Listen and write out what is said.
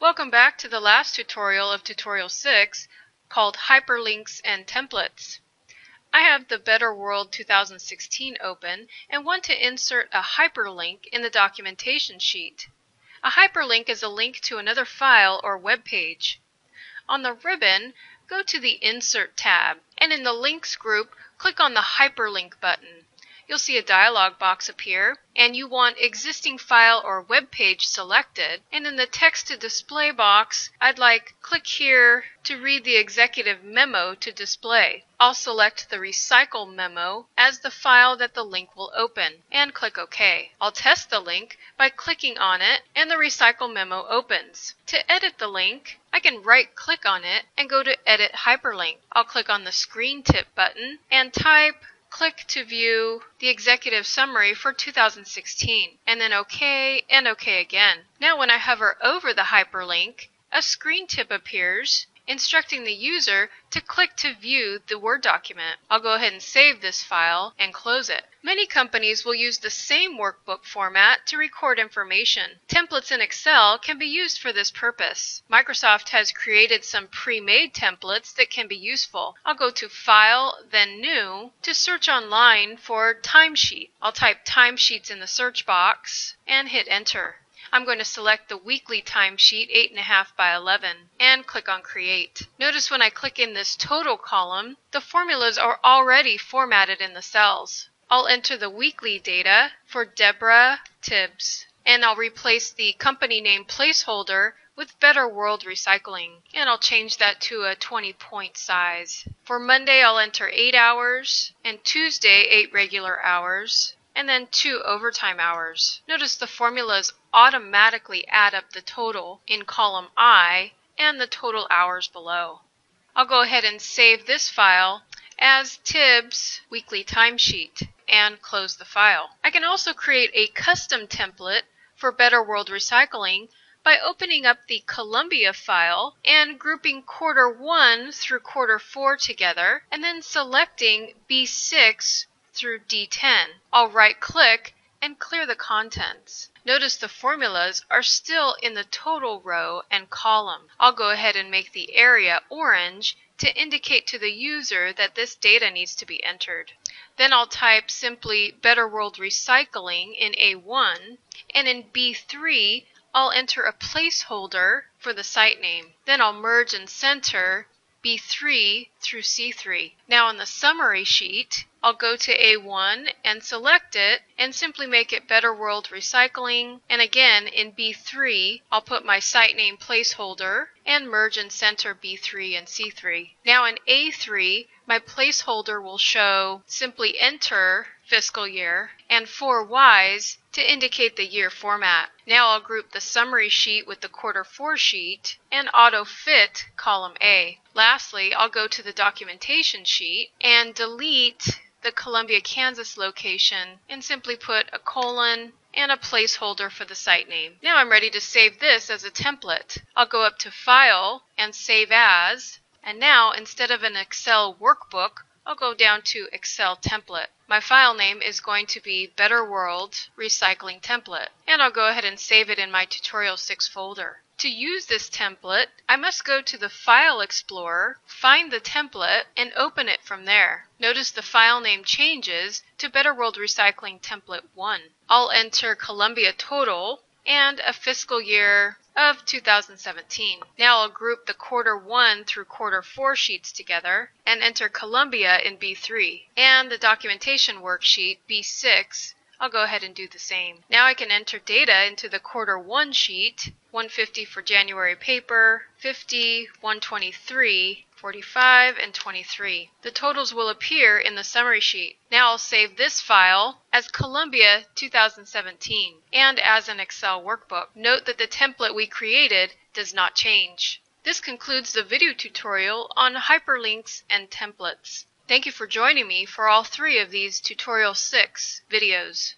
Welcome back to the last tutorial of Tutorial 6 called Hyperlinks and Templates. I have the Better World 2016 open and want to insert a hyperlink in the documentation sheet. A hyperlink is a link to another file or web page. On the ribbon, go to the Insert tab, and in the Links group, click on the Hyperlink button. You'll see a dialog box appear, and you want existing file or web page selected, and in the text to display box, I'd like click here to read the executive memo to display. I'll select the recycle memo as the file that the link will open, and click OK. I'll test the link by clicking on it, and the recycle memo opens. To edit the link, I can right-click on it and go to Edit Hyperlink. I'll click on the Screen Tip button and click to view the executive summary for 2016, and then OK and OK again. Now when I hover over the hyperlink, a screen tip appears instructing the user to click to view the Word document. I'll go ahead and save this file and close it. Many companies will use the same workbook format to record information. Templates in Excel can be used for this purpose. Microsoft has created some pre-made templates that can be useful. I'll go to File, then New, to search online for timesheet. I'll type timesheets in the search box and hit Enter. I'm going to select the weekly timesheet 8.5 by 11 and click on Create. Notice when I click in this total column, the formulas are already formatted in the cells. I'll enter the weekly data for Deborah Tibbs, and I'll replace the company name placeholder with Better World Recycling, and I'll change that to a 20-point size. For Monday, I'll enter 8 hours, and Tuesday, 8 regular hours, and then 2 overtime hours. Notice the formulas automatically add up the total in column I and the total hours below. I'll go ahead and save this file as Tibbs Weekly Timesheet and close the file. I can also create a custom template for Better World Recycling by opening up the Columbia file and grouping quarter 1 through quarter 4 together, and then selecting B6 through D10. I'll right-click and clear the contents. Notice the formulas are still in the total row and column. I'll go ahead and make the area orange to indicate to the user that this data needs to be entered. Then I'll type simply Better World Recycling in A1, and in B3 I'll enter a placeholder for the site name. Then I'll merge and center B3 through C3. Now on the summary sheet, I'll go to A1 and select it and simply make it Better World Recycling, and again in B3 I'll put my site name placeholder and merge and center B3 and C3. Now in A3 my placeholder will show simply enter fiscal year and 4 Ys to indicate the year format. Now I'll group the summary sheet with the quarter 4 sheet and auto fit column A. Lastly, I'll go to the documentation sheet and delete the Columbia, Kansas location and simply put a colon and a placeholder for the site name. Now I'm ready to save this as a template. I'll go up to File and Save As, and now instead of an Excel workbook, I'll go down to Excel Template. My file name is going to be Better World Recycling Template, and I'll go ahead and save it in my Tutorial 6 folder. To use this template, I must go to the File Explorer, find the template, and open it from there. Notice the file name changes to Better World Recycling Template 1. I'll enter Columbia Total and a fiscal year of 2017. Now I'll group the quarter 1 through quarter 4 sheets together and enter Columbia in B3, and the documentation worksheet B6. I'll go ahead and do the same. Now I can enter data into the quarter 1 sheet, 150 for January paper, 50, 123, 45, and 23. The totals will appear in the summary sheet. Now I'll save this file as Columbia 2017 and as an Excel workbook. Note that the template we created does not change. This concludes the video tutorial on hyperlinks and templates. Thank you for joining me for all 3 of these Tutorial 6 videos.